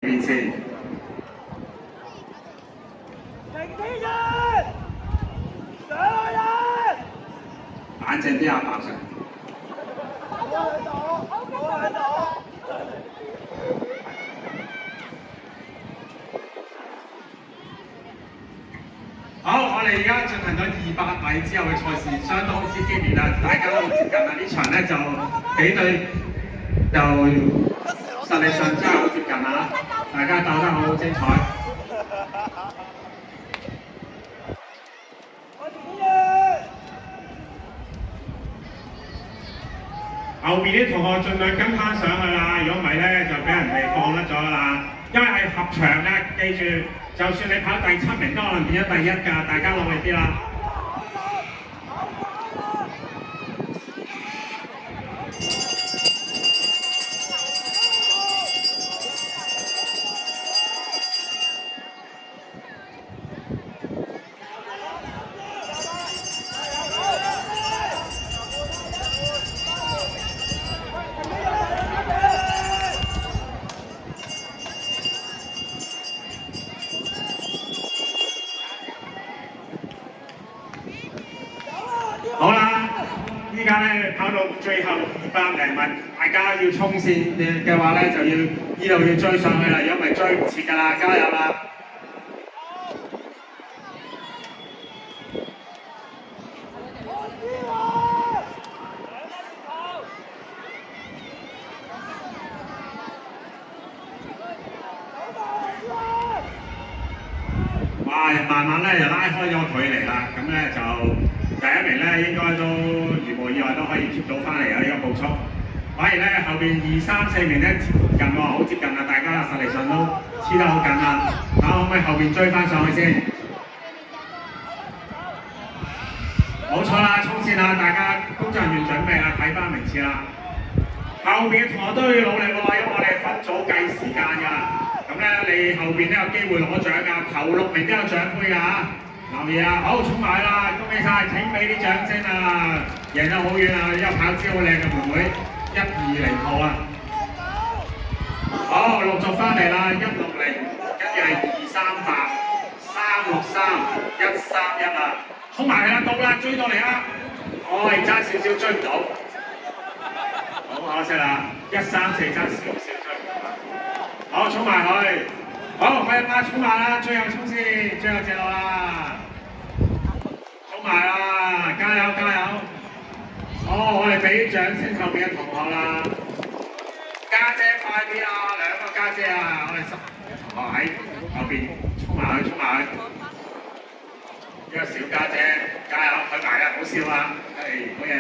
邊先。停啲人，上去人，冷靜啲啊，白 Sir。我喺度。好，我哋而家進行咗200米之後嘅賽事，相當之激烈啦，大家都好接近啦。呢場咧就幾隊就實力上真係好接近啦，大家鬥得好精彩。後邊啲同學盡量跟翻上去啦，如果唔係咧就俾人哋放甩咗啦。因為係合場嘅，記住，就算你跑第7名都可能變咗第1㗎，大家努力啲啦。好啦，依家咧跑到最後200零米，大家要衝線嘅話咧，就要呢度要追上去啦，如果唔係追唔切㗎啦，加油啦！哇！慢慢咧又拉開咗距離啦，咁咧就第1名咧應該都如無意外都可以 keep 到翻嚟啊！呢個步速，反而咧後邊2、3、4名咧近喎，好接近啊！大家實力上都黐得好緊啦，睇下可唔可以後邊追翻上去先？冇錯啦，衝線啦！大家工作人員準備啦，睇翻名次啦。後邊嘅同學都要努力喎，因為我哋分組計時間㗎。咁咧，你後邊都有機會攞獎㗎，頭6名都有獎杯㗎嚇，留意啊！好，衝埋啦，恭喜晒，請俾啲掌聲啊！贏得好遠啊，一跑姿好靚嘅妹妹，120號啊！好，陸續翻嚟啦，160，跟住係238、363、131啊！衝埋去啦，到啦，追到嚟啦！爭少少追唔到，好可惜啦，134爭少少追唔到啦。好，衝埋去！好，快啲衝埋啦！最後衝線，最後直路啦！衝埋啦！加油加油！好，我哋俾掌聲後邊嘅同學啦！家姐快啲啊！2個家姐啊！我哋10名同學喺後邊衝埋去，衝埋去！呢個小家姐，加油！佢埋啦，唔好笑啊！係，好嘢！